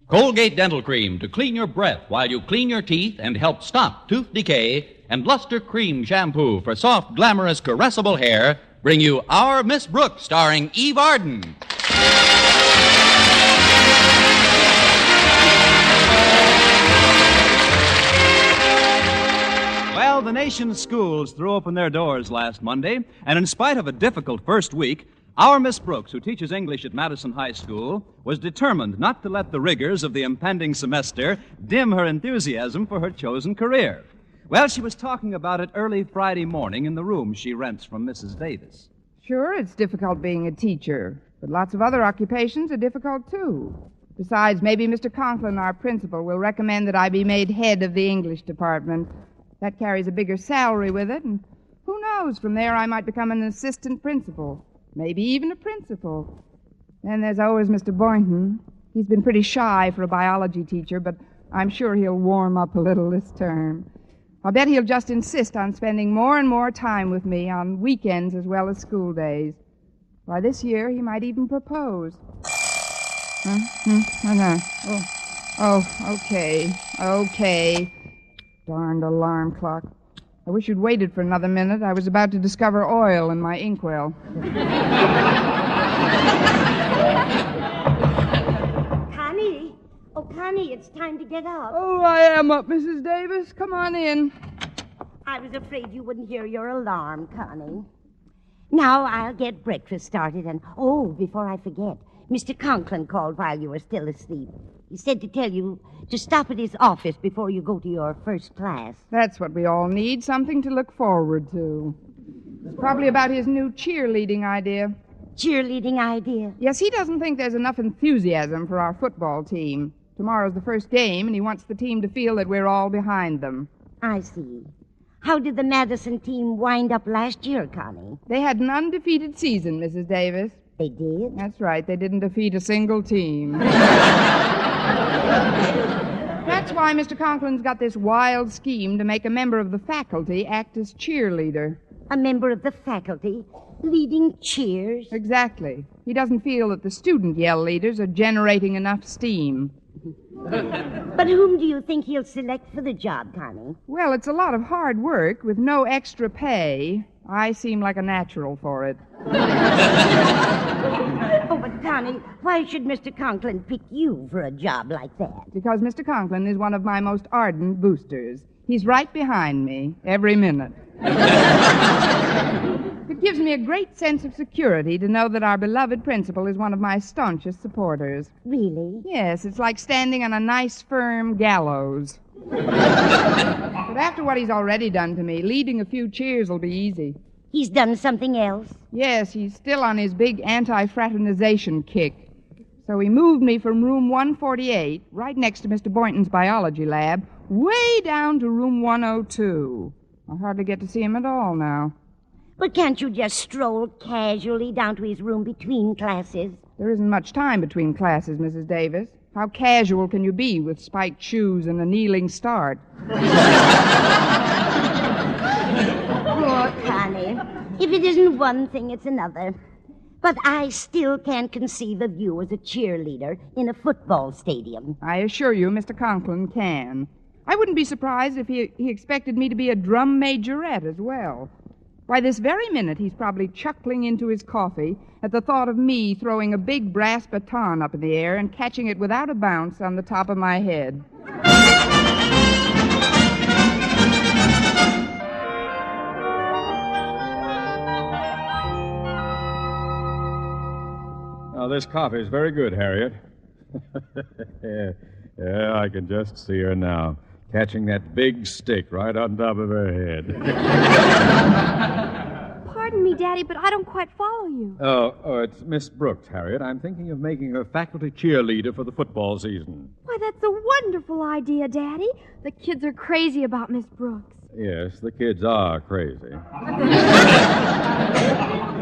Colgate Dental Cream to clean your breath while you clean your teeth and help stop tooth decay, and Luster Cream Shampoo for soft, glamorous, caressable hair bring you Our Miss Brooks, starring Eve Arden. Well, the nation's schools threw open their doors last Monday, and in spite of a difficult first week, our Miss Brooks, who teaches English at Madison High School, was determined not to let the rigors of the impending semester dim her enthusiasm for her chosen career. Well, she was talking about it early Friday morning in the room she rents from Mrs. Davis. Sure, it's difficult being a teacher, but lots of other occupations are difficult, too. Besides, maybe Mr. Conklin, our principal, will recommend that I be made head of the English department. That carries a bigger salary with it, and who knows, from there I might become an assistant principal. Maybe even a principal. Then there's always Mr. Boynton. He's been pretty shy for a biology teacher, but I'm sure he'll warm up a little this term. I'll bet he'll just insist on spending more and more time with me on weekends as well as school days. Why, this year he might even propose. Okay. Darned alarm clock. I wish you'd waited for another minute. I was about to discover oil in my inkwell. Connie! Oh, Connie, it's time to get up. Oh, I am up, Mrs. Davis. Come on in. I was afraid you wouldn't hear your alarm, Connie. Now I'll get breakfast started, and, before I forget, Mr. Conklin called while you were still asleep. He said to tell you to stop at his office before you go to your first class. That's what we all need, something to look forward to. It's probably about his new cheerleading idea. Cheerleading idea? Yes, he doesn't think there's enough enthusiasm for our football team. Tomorrow's the first game, and he wants the team to feel that we're all behind them. I see. How did the Madison team wind up last year, Connie? They had an undefeated season, Mrs. Davis. They did? That's right. They didn't defeat a single team. That's why Mr. Conklin's got this wild scheme to make a member of the faculty act as cheerleader. A member of the faculty leading cheers? Exactly. He doesn't feel that the student yell leaders are generating enough steam. But whom do you think he'll select for the job, Connie? Well, it's a lot of hard work with no extra pay. I seem like a natural for it. Oh, but Connie, why should Mr. Conklin pick you for a job like that? Because Mr. Conklin is one of my most ardent boosters. He's right behind me every minute. It gives me a great sense of security to know that our beloved principal is one of my staunchest supporters. Really? Yes, it's like standing on a nice, firm gallows. But after what he's already done to me, leading a few cheers will be easy. He's done something else? Yes, he's still on his big anti-fraternization kick. So he moved me from room 148, right next to Mr. Boynton's biology lab, way down to room 102. I hardly get to see him at all now. But can't you just stroll casually down to his room between classes? There isn't much time between classes, Mrs. Davis. How casual can you be with spiked shoes and a kneeling start? Poor Connie. If it isn't one thing, it's another. But I still can't conceive of you as a cheerleader in a football stadium. I assure you, Mr. Conklin can. I wouldn't be surprised if he expected me to be a drum majorette as well. Why, this very minute, he's probably chuckling into his coffee at the thought of me throwing a big brass baton up in the air and catching it without a bounce on the top of my head. Oh, this coffee is very good, Harriet. Yeah, I can just see her now, catching that big stick right on top of her head. Pardon me, Daddy, but I don't quite follow you. Oh, it's Miss Brooks, Harriet. I'm thinking of making her faculty cheerleader for the football season. Why, that's a wonderful idea, Daddy. The kids are crazy about Miss Brooks. Yes, the kids are crazy.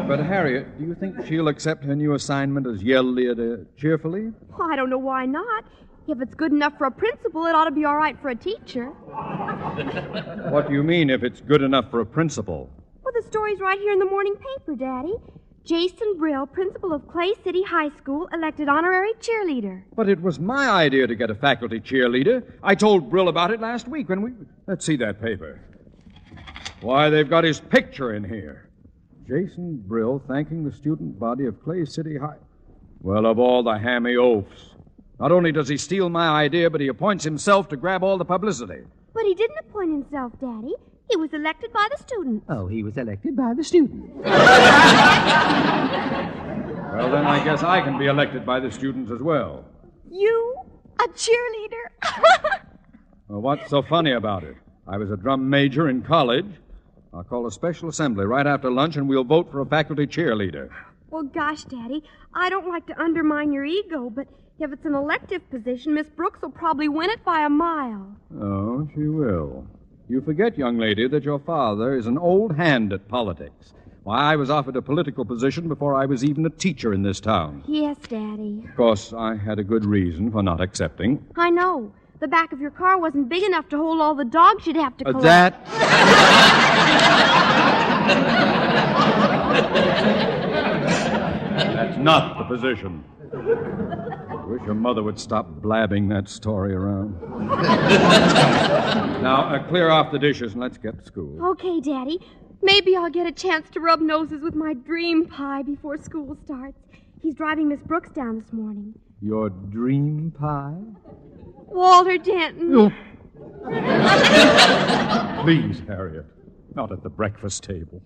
But, Harriet, do you think she'll accept her new assignment as yell leader cheerfully? Well, I don't know why not. If it's good enough for a principal, it ought to be all right for a teacher. What do you mean, if it's good enough for a principal? Well, the story's right here in the morning paper, Daddy. Jason Brill, principal of Clay City High School, elected honorary cheerleader. But it was my idea to get a faculty cheerleader. I told Brill about it last week when we... Let's see that paper. Why, they've got his picture in here. Jason Brill thanking the student body of Clay City High. Well, of all the hammy oafs. Not only does he steal my idea, but he appoints himself to grab all the publicity. But he didn't appoint himself, Daddy. He was elected by the students. Oh, he was elected by the students. Well, then I guess I can be elected by the students as well. You? A cheerleader? Well, what's so funny about it? I was a drum major in college. I'll call a special assembly right after lunch, and we'll vote for a faculty cheerleader. Well, gosh, Daddy, I don't like to undermine your ego, but if it's an elective position, Miss Brooks will probably win it by a mile. Oh, she will. You forget, young lady, that your father is an old hand at politics. Why, I was offered a political position before I was even a teacher in this town. Yes, Daddy. Of course, I had a good reason for not accepting. I know. The back of your car wasn't big enough to hold all the dogs you'd have to collect. That's not the position. I wish your mother would stop blabbing that story around. Now, clear off the dishes and let's get to school. Okay, Daddy. Maybe I'll get a chance to rub noses with my dream pie before school starts. He's driving Miss Brooks down this morning. Your dream pie? Walter Denton. No. Please, Harriet. Not at the breakfast table.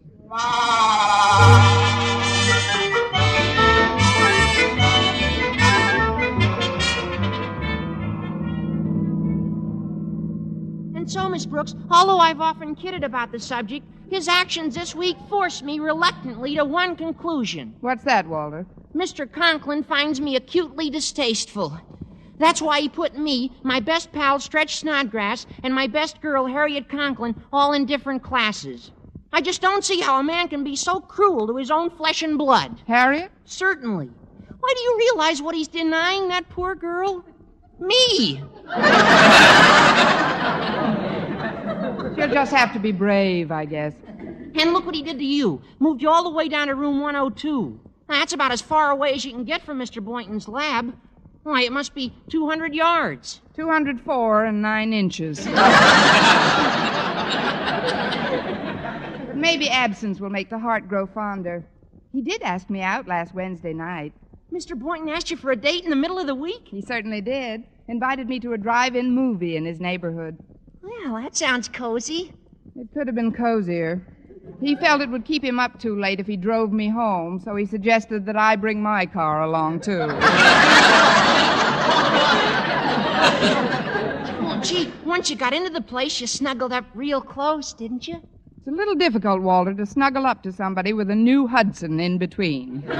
And so, Miss Brooks, although I've often kidded about the subject, his actions this week forced me reluctantly to one conclusion. What's that, Walter? Mr. Conklin finds me acutely distasteful. That's why he put me, my best pal Stretch Snodgrass, and my best girl Harriet Conklin all in different classes. I just don't see how a man can be so cruel to his own flesh and blood. Harriet? Certainly. Why do you realize what he's denying, that poor girl? Me! She'll just have to be brave, I guess. And look what he did to you. Moved you all the way down to room 102. Now, that's about as far away as you can get from Mr. Boynton's lab. Why, it must be 200 yards. 204 and 9 inches. But maybe absence will make the heart grow fonder. He did ask me out last Wednesday night. Mr. Boynton asked you for a date in the middle of the week? He certainly did. Invited me to a drive-in movie in his neighborhood. Well, that sounds cozy. It could have been cozier. He felt it would keep him up too late if he drove me home, so he suggested that I bring my car along, too. Well, gee, once you got into the place, you snuggled up real close, didn't you? It's a little difficult, Walter, to snuggle up to somebody with a new Hudson in between. Well,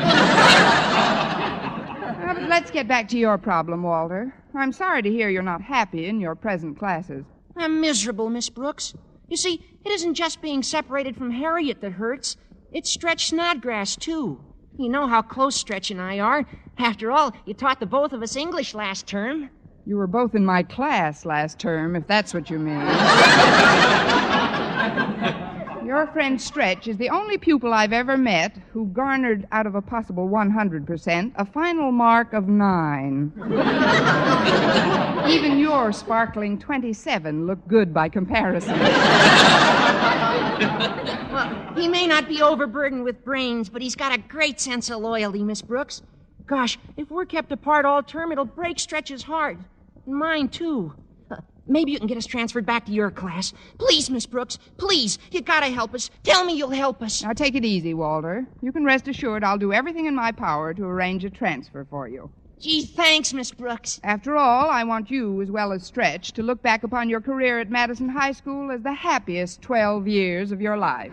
but let's get back to your problem, Walter. I'm sorry to hear you're not happy in your present classes. I'm miserable, Miss Brooks. You see, it isn't just being separated from Harriet that hurts. It's Stretch Snodgrass, too. You know how close Stretch and I are. After all, you taught the both of us English last term. You were both in my class last term, if that's what you mean. Your friend Stretch is the only pupil I've ever met who garnered out of a possible 100% a final mark of 9. Even your sparkling 27 looked good by comparison. Well, he may not be overburdened with brains, but he's got a great sense of loyalty, Miss Brooks. Gosh, if we're kept apart all term, it'll break Stretch's heart. And mine, too. Maybe you can get us transferred back to your class. Please, Miss Brooks, please. You gotta help us. Tell me you'll help us. Now, take it easy, Walter. You can rest assured I'll do everything in my power to arrange a transfer for you. Gee, thanks, Miss Brooks. After all, I want you, as well as Stretch, to look back upon your career at Madison High School as the happiest 12 years of your life.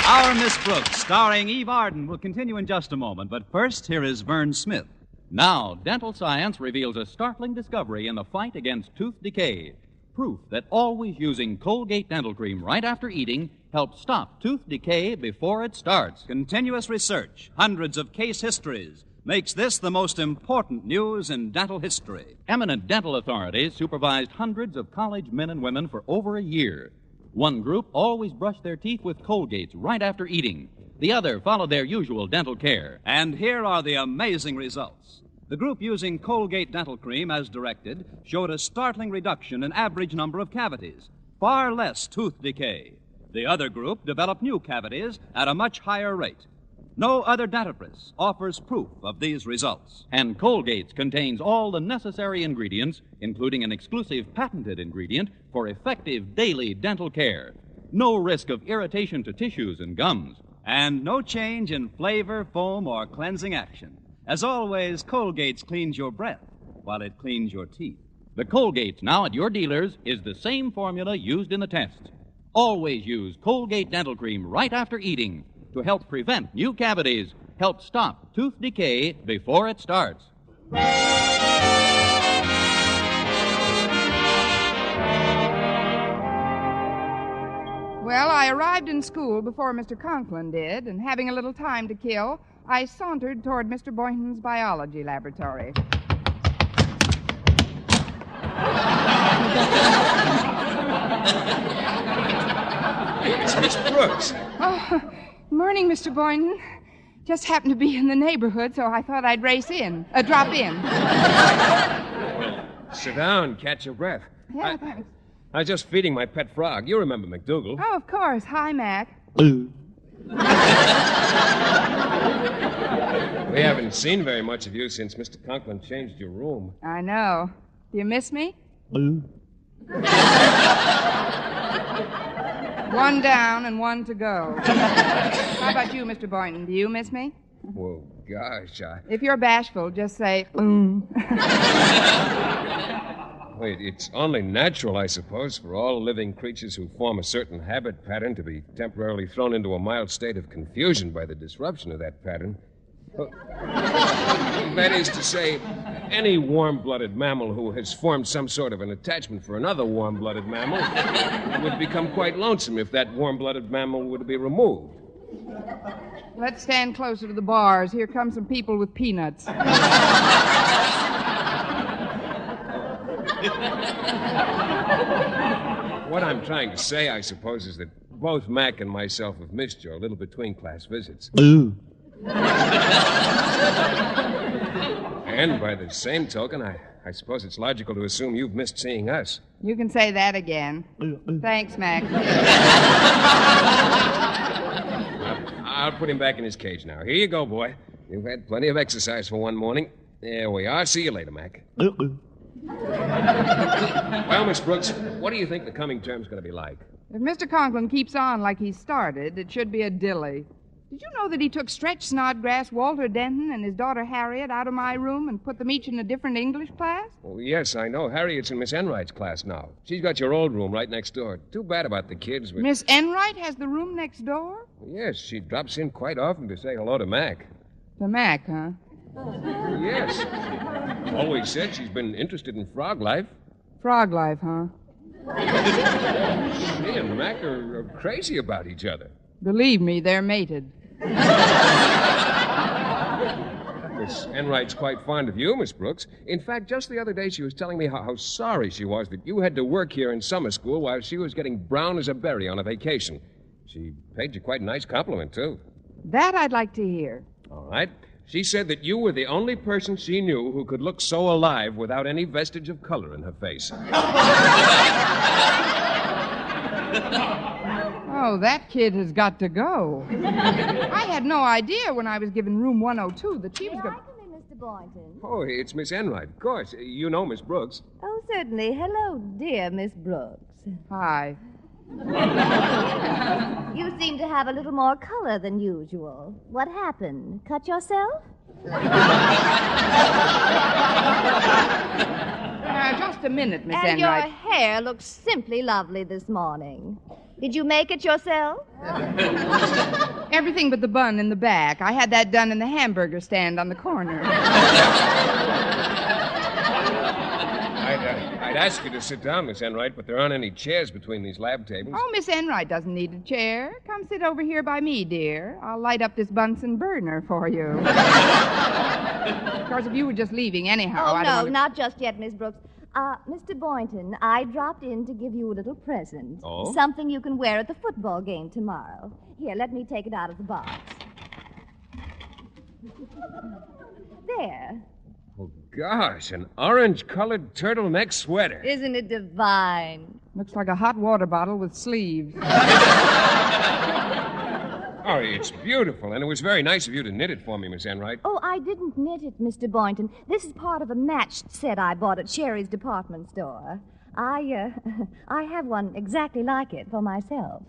Our Miss Brooks, starring Eve Arden, will continue in just a moment. But first, here is Vern Smith. Now, dental science reveals a startling discovery in the fight against tooth decay. Proof that always using Colgate dental cream right after eating helps stop tooth decay before it starts. Continuous research, hundreds of case histories, makes this the most important news in dental history. Eminent dental authorities supervised hundreds of college men and women for over a year. One group always brushed their teeth with Colgates right after eating. The other followed their usual dental care. And here are the amazing results. The group using Colgate dental cream as directed showed a startling reduction in average number of cavities, far less tooth decay. The other group developed new cavities at a much higher rate. No other dentifrice offers proof of these results. And Colgates contains all the necessary ingredients, including an exclusive patented ingredient for effective daily dental care. No risk of irritation to tissues and gums. And no change in flavor, foam, or cleansing action. As always, Colgates cleans your breath while it cleans your teeth. The Colgates now at your dealers is the same formula used in the test. Always use Colgate dental cream right after eating to help prevent new cavities, help stop tooth decay before it starts. Well, I arrived in school before Mr. Conklin did, and having a little time to kill, I sauntered toward Mr. Boynton's biology laboratory. It's Miss Brooks. Oh, morning, Mr. Boynton. Just happened to be in the neighborhood, so I thought I'd drop in. Sit down, catch your breath. Yeah, thanks. I was just feeding my pet frog. You remember McDougal. Oh, of course. Hi, Mac. We haven't seen very much of you since Mr. Conklin changed your room. I know. Do you miss me? One down and one to go. How about you, Mr. Boynton? Do you miss me? Well, gosh, If you're bashful, just say, Wait, it's only natural, I suppose, for all living creatures who form a certain habit pattern to be temporarily thrown into a mild state of confusion by the disruption of that pattern. That is to say, any warm-blooded mammal who has formed some sort of an attachment for another warm-blooded mammal would become quite lonesome if that warm-blooded mammal were to be removed. Let's stand closer to the bars. Here come some people with peanuts. What I'm trying to say, I suppose, is that both Mac and myself have missed your little between-class visits. And by the same token, I suppose it's logical to assume you've missed seeing us. You can say that again. Thanks, Mac. I'll put him back in his cage now. Here you go, boy. You've had plenty of exercise for one morning. There we are. See you later, Mac. Well, Miss Brooks, what do you think the coming term's going to be like? If Mr. Conklin keeps on like he started, it should be a dilly. Did you know that he took Stretch Snodgrass, Walter Denton, and his daughter Harriet out of my room and put them each in a different English class? Oh, yes, I know. Harriet's in Miss Enright's class now. She's got your old room right next door. Too bad about the kids. But... Miss Enright has the room next door? Yes, she drops in quite often to say hello to Mac. To Mac, huh? Yes. Always said she's been interested in frog life. Frog life, huh? She and Mac are crazy about each other. Believe me, they're mated. Miss Enright's quite fond of you, Miss Brooks. In fact, just the other day she was telling me how sorry she was that you had to work here in summer school while she was getting brown as a berry on a vacation. She paid you quite a nice compliment, too. That I'd like to hear. All right. She said that you were the only person she knew who could look so alive without any vestige of color in her face. Oh, that kid has got to go. I had no idea when I was given room 102 that she was going to... Come in, Mr. Boynton. Oh, it's Miss Enright, of course. You know Miss Brooks. Oh, certainly. Hello, dear Miss Brooks. Hi. You seem to have a little more color than usual. What happened? Cut yourself? Just a minute, Miss And Enright. your hair looks simply lovely this morning. Did you make it yourself? Everything but the bun in the back. I had that done in the hamburger stand on the corner. I'd ask you to sit down, Miss Enright, but there aren't any chairs between these lab tables. Oh, Miss Enright doesn't need a chair. Come sit over here by me, dear. I'll light up this Bunsen burner for you. Of course, if you were just leaving anyhow, Oh, I don't no, want to... not just yet, Miss Brooks. Mr. Boynton, I dropped in to give you a little present. Oh? Something you can wear at the football game tomorrow. Here, let me take it out of the box. There. Oh, gosh, an orange-colored turtleneck sweater. Isn't it divine? Looks like a hot water bottle with sleeves. Oh, it's beautiful, and it was very nice of you to knit it for me, Miss Enright. Oh, I didn't knit it, Mr. Boynton. This is part of a matched set I bought at Sherry's department store. I have one exactly like it for myself.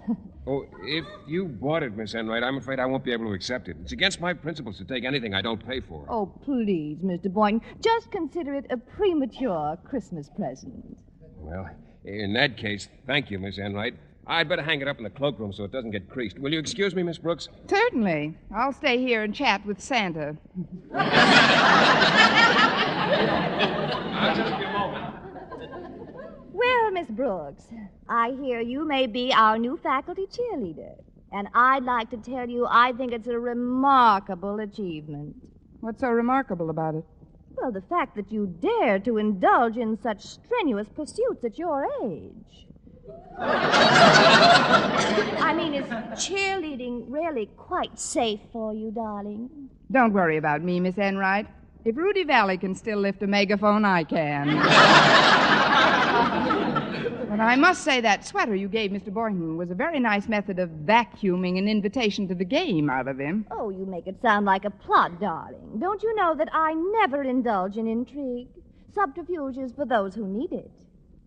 Oh, if you bought it, Miss Enright, I'm afraid I won't be able to accept it. It's against my principles to take anything I don't pay for. Oh, please, Mr. Boynton. Just consider it a premature Christmas present. Well, in that case, thank you, Miss Enright. I'd better hang it up in the cloakroom so it doesn't get creased. Will you excuse me, Miss Brooks? Certainly. I'll stay here and chat with Santa. I'll just be a moment. Well, Miss Brooks, I hear you may be our new faculty cheerleader. And I'd like to tell you I think it's a remarkable achievement. What's so remarkable about it? Well, the fact that you dare to indulge in such strenuous pursuits at your age. I mean, is cheerleading really quite safe for you, darling? Don't worry about me, Miss Enright. If Rudy Valley can still lift a megaphone, I can. But I must say that sweater you gave Mr. Boynton was a very nice method of vacuuming an invitation to the game out of him. Oh, you make it sound like a plot, darling. Don't you know that I never indulge in intrigue? Subterfuge is for those who need it.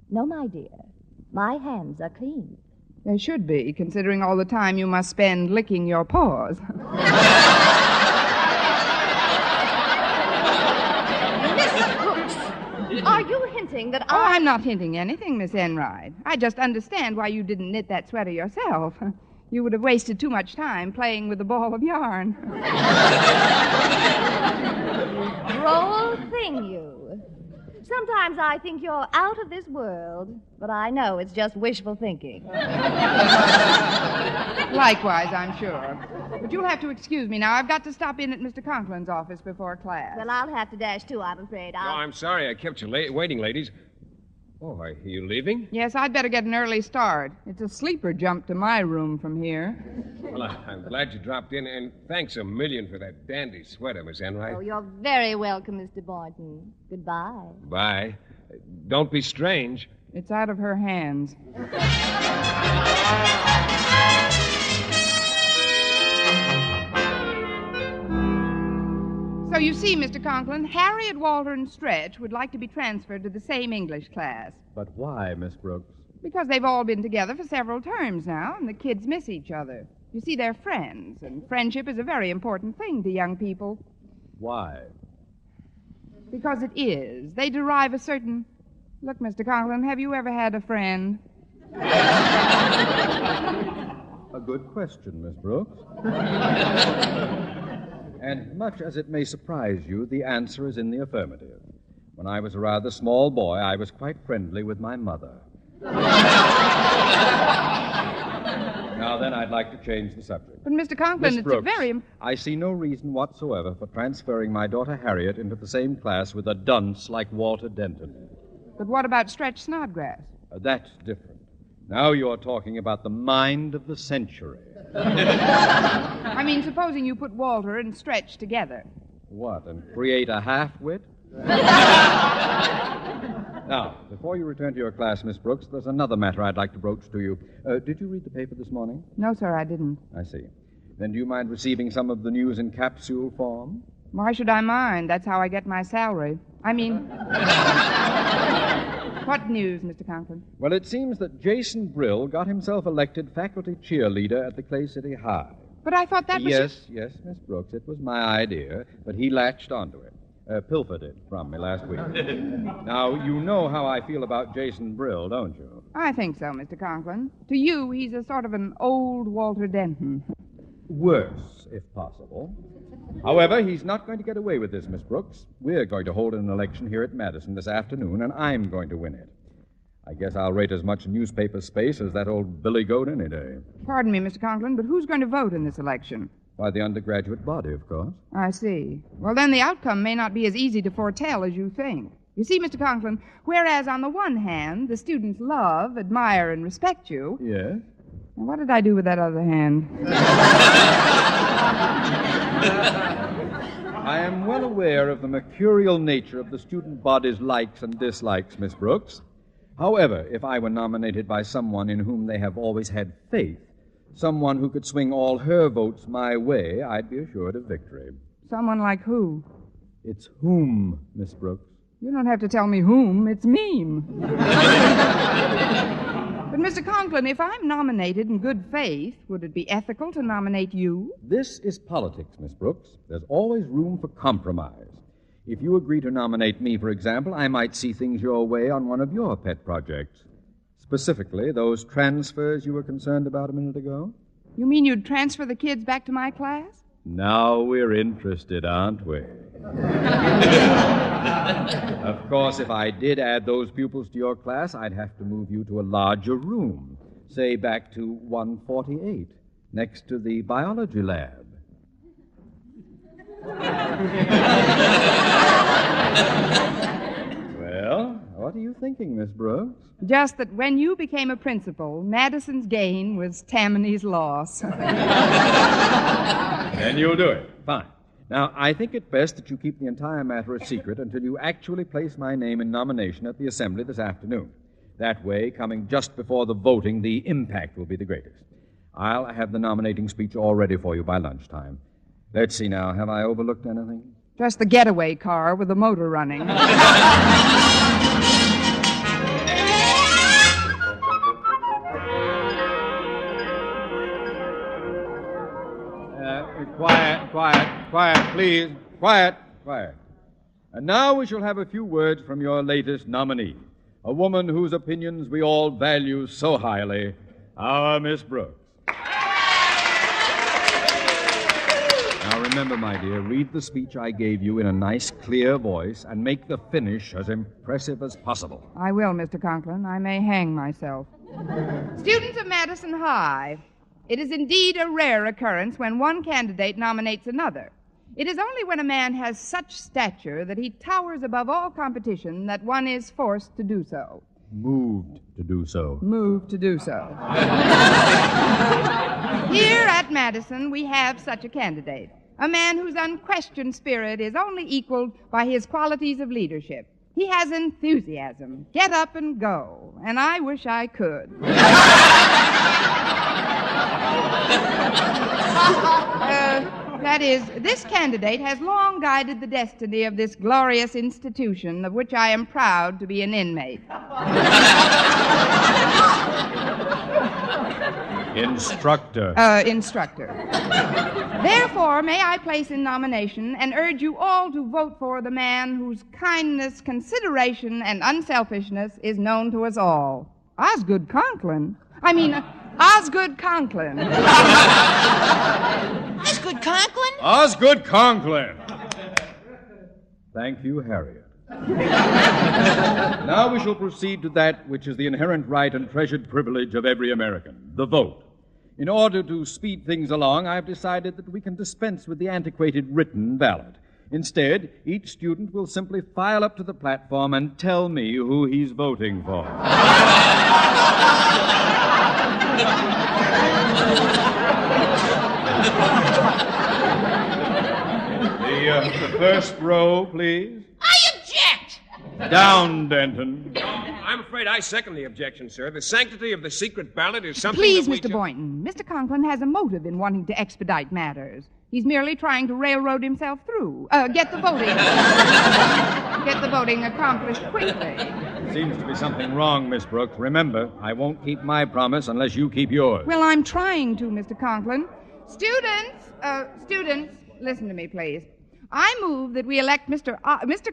No, my dear. My hands are clean. They should be, considering all the time you must spend licking your paws. Are you hinting that Oh, I'm not hinting anything, Miss Enright. I just understand why you didn't knit that sweater yourself. You would have wasted too much time playing with a ball of yarn. Droll thing, you. Sometimes I think you're out of this world, but I know it's just wishful thinking. Likewise, I'm sure. But you'll have to excuse me now. I've got to stop in at Mr. Conklin's office before class. Well, I'll have to dash too, I'm afraid. No, I'm sorry I kept you waiting, ladies. Oh, are you leaving? Yes, I'd better get an early start. It's a sleeper jump to my room from here. Well, I'm glad you dropped in, and thanks a million for that dandy sweater, Miss Enright. Oh, you're very welcome, Mr. Boynton. Goodbye. Bye. Don't be strange. It's out of her hands. So you see, Mr. Conklin, Harriet, Walter, and Stretch would like to be transferred to the same English class. But why, Miss Brooks? Because they've all been together for several terms now, and the kids miss each other. You see, they're friends, and friendship is a very important thing to young people. Why? Because it is. They derive a certain... Look, Mr. Conklin, have you ever had a friend? A good question, Miss Brooks. And much as it may surprise you, the answer is in the affirmative. When I was a rather small boy, I was quite friendly with my mother. Now then, I'd like to change the subject. But, Mr. Conklin, Miss it's Brooks, a very... I see no reason whatsoever for transferring my daughter Harriet into the same class with a dunce like Walter Denton. But what about Stretch Snodgrass? That's different. Now you're talking about the mind of the century. I mean, supposing you put Walter and Stretch together. What, and create a half-wit? Now, before you return to your class, Miss Brooks, there's another matter I'd like to broach to you. Did you read the paper this morning? No, sir, I didn't. I see. Then do you mind receiving some of the news in capsule form? Why should I mind? That's how I get my salary. I mean... What news, Mr. Conklin? Well, it seems that Jason Brill got himself elected faculty cheerleader at the Clay City High. But I thought that was... Yes, Miss Brooks, it was my idea, but he latched onto it. Pilfered it from me last week. Now, you know how I feel about Jason Brill, don't you? I think so, Mr. Conklin. To you, he's a sort of an old Walter Denton. Worse, if possible. However, he's not going to get away with this, Miss Brooks. We're going to hold an election here at Madison this afternoon, and I'm going to win it. I guess I'll rate as much newspaper space as that old billy goat any day. Pardon me, Mr. Conklin, but who's going to vote in this election? By the undergraduate body, of course. I see. Well, then the outcome may not be as easy to foretell as you think. You see, Mr. Conklin, whereas on the one hand, the students love, admire, and respect you. Yes? Now, what did I do with that other hand? I am well aware of the mercurial nature of the student body's likes and dislikes, Miss Brooks. However, if I were nominated by someone in whom they have always had faith, someone who could swing all her votes my way, I'd be assured of victory. Someone like who? It's whom, Miss Brooks. You don't have to tell me whom. It's meme. But, Mr. Conklin, if I'm nominated in good faith, would it be ethical to nominate you? This is politics, Miss Brooks. There's always room for compromise. If you agree to nominate me, for example, I might see things your way on one of your pet projects. Specifically, those transfers you were concerned about a minute ago. You mean you'd transfer the kids back to my class? Now we're interested, aren't we? Of course, if I did add those pupils to your class, I'd have to move you to a larger room, say back to 148, next to the biology lab. Well, what are you thinking, Miss Brooks? Just that when you became a principal, Madison's gain was Tammany's loss. Then you'll do it. Fine. Now, I think it best that you keep the entire matter a secret until you actually place my name in nomination at the Assembly this afternoon. That way, coming just before the voting, the impact will be the greatest. I'll have the nominating speech all ready for you by lunchtime. Let's see now. Have I overlooked anything? Just the getaway car with the motor running. Quiet, please. Quiet. And now we shall have a few words from your latest nominee, a woman whose opinions we all value so highly, our Miss Brooks. Now remember, my dear, read the speech I gave you in a nice, clear voice and make the finish as impressive as possible. I will, Mr. Conklin. I may hang myself. Students of Madison High, it is indeed a rare occurrence when one candidate nominates another. It is only when a man has such stature that he towers above all competition that one is forced to do so. Moved to do so. Moved to do so. Here at Madison, we have such a candidate, a man whose unquestioned spirit is only equaled by his qualities of leadership. He has enthusiasm, get up and go, and I wish I could. That is, this candidate has long guided the destiny of this glorious institution of which I am proud to be an inmate. Instructor. Instructor. Therefore, may I place in nomination and urge you all to vote for the man whose kindness, consideration, and unselfishness is known to us all. Osgood Conklin. Osgood Conklin. Osgood Conklin? Osgood Conklin. Thank you, Harriet. Now we shall proceed to that which is the inherent right and treasured privilege of every American, the vote. In order to speed things along, I have decided that we can dispense with the antiquated written ballot. Instead, each student will simply file up to the platform and tell me who he's voting for. The first row, please. I object! Down, Denton. I'm afraid I second the objection, sir. The sanctity of the secret ballot is something Please, that we Mr. Boynton. Mr. Conklin has a motive in wanting to expedite matters. He's merely trying to railroad himself through. Get the voting accomplished quickly. Seems to be something wrong, Miss Brooks. Remember, I won't keep my promise unless you keep yours. Well, I'm trying to, Mr. Conklin. Students, listen to me, please. I move that we elect Mr.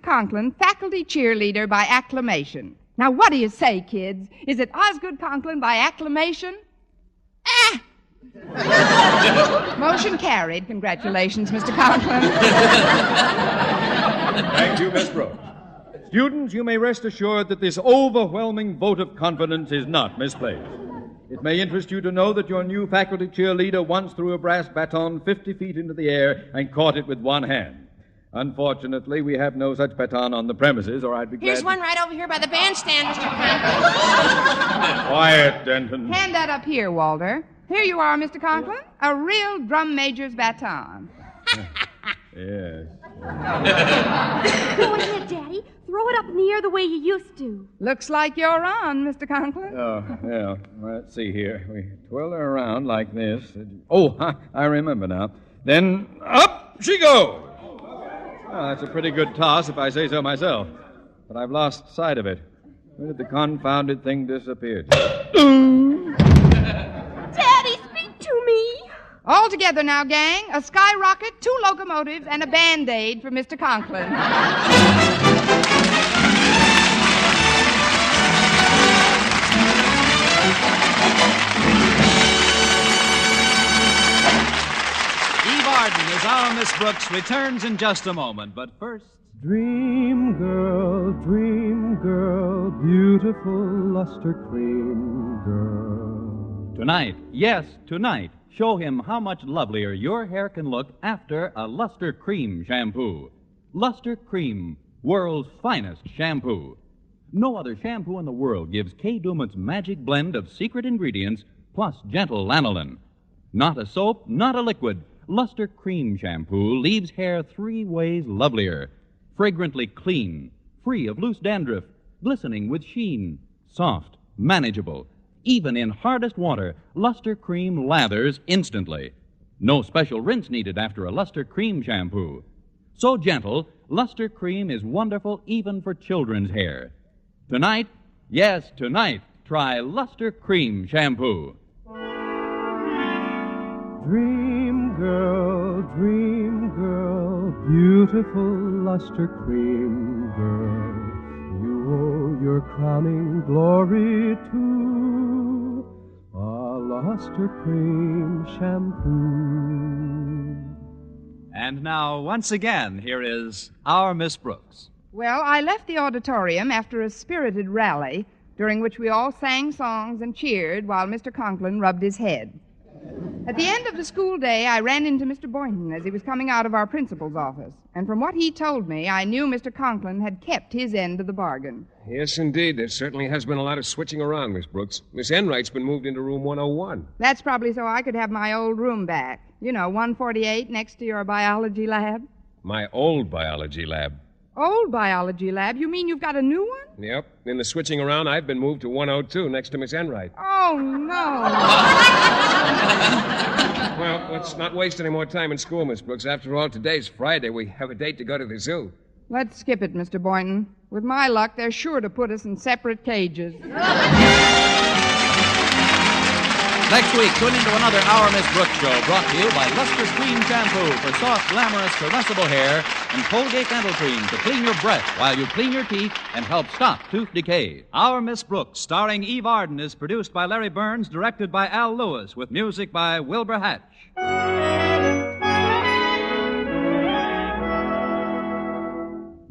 Conklin faculty cheerleader by acclamation. Now, what do you say, kids? Is it Osgood Conklin by acclamation? Motion carried. Congratulations, Mr. Conklin. Thank you, Miss Brooks. Students, you may rest assured that this overwhelming vote of confidence is not misplaced. It may interest you to know that your new faculty cheerleader once threw a brass baton 50 feet into the air and caught it with one hand. Unfortunately, we have no such baton on the premises, or I'd be glad... Here's one right over here by the bandstand, Mr. Conklin. Quiet, Denton. Hand that up here, Walter. Here you are, Mr. Conklin. A real drum major's baton. Yes. Go ahead, Daddy. Throw it up in the air the way you used to. Looks like you're on, Mr. Conklin. Oh, well, let's see here. We twirl her around like this. Oh, I remember now. Then up she goes. Well, that's a pretty good toss, if I say so myself. But I've lost sight of it. Where did the confounded thing disappear? Daddy, speak to me. All together now, gang. A skyrocket, 2 locomotives, and a Band-Aid for Mr. Conklin. Eve Arden as our Miss Brooks returns in just a moment, but first... Dream girl, beautiful luster cream girl. Tonight, yes, tonight, show him how much lovelier your hair can look after a Luster Cream shampoo. Luster Cream, world's finest shampoo. No other shampoo in the world gives Kay Dumont's magic blend of secret ingredients plus gentle lanolin. Not a soap, not a liquid. Luster Cream shampoo leaves hair 3 ways lovelier. Fragrantly clean, free of loose dandruff, glistening with sheen, soft, manageable. Even in hardest water, Luster Cream lathers instantly. No special rinse needed after a Luster Cream shampoo. So gentle, Luster Cream is wonderful even for children's hair. Tonight, yes, tonight, try Luster Cream shampoo. Dream girl, beautiful luster cream girl. You owe your crowning glory to a luster cream shampoo. And now, once again, here is our Miss Brooks. Well, I left the auditorium after a spirited rally, during which we all sang songs and cheered while Mr. Conklin rubbed his head. At the end of the school day, I ran into Mr. Boynton as he was coming out of our principal's office. And from what he told me, I knew Mr. Conklin had kept his end of the bargain. Yes, indeed. There certainly has been a lot of switching around, Miss Brooks. Miss Enright's been moved into room 101. That's probably so I could have my old room back. You know, 148 next to your biology lab. My old biology lab. Old biology lab? You mean you've got a new one? Yep. In the switching around, I've been moved to 102 next to Miss Enright. Oh, no. Well, let's not waste any more time in school, Miss Brooks. After all, today's Friday. We have a date to go to the zoo. Let's skip it, Mr. Boynton. With my luck, they're sure to put us in separate cages. Next week, tune into another Our Miss Brooks show brought to you by Luster Cream Shampoo for soft, glamorous, caressable hair and Colgate Dental Cream to clean your breath while you clean your teeth and help stop tooth decay. Our Miss Brooks, starring Eve Arden, is produced by Larry Burns, directed by Al Lewis, with music by Wilbur Hatch.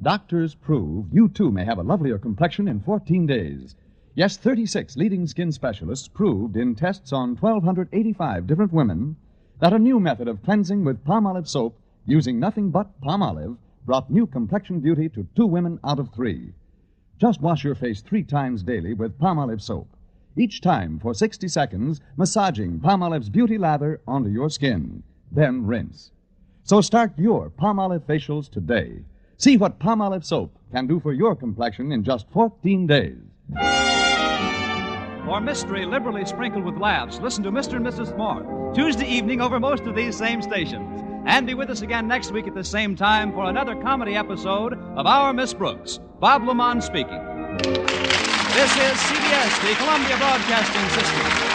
Doctors prove you too may have a lovelier complexion in 14 days. Yes, 36 leading skin specialists proved in tests on 1,285 different women that a new method of cleansing with Palmolive soap using nothing but Palmolive brought new complexion beauty to 2 women out of 3. Just wash your face 3 times daily with Palmolive soap. Each time for 60 seconds, massaging Palmolive's beauty lather onto your skin. Then rinse. So start your Palmolive facials today. See what Palmolive soap can do for your complexion in just 14 days. For mystery liberally sprinkled with laughs, listen to Mr. and Mrs. Smart, Tuesday evening over most of these same stations. And be with us again next week at the same time for another comedy episode of Our Miss Brooks. Bob Lamont speaking. This is CBS, the Columbia Broadcasting System.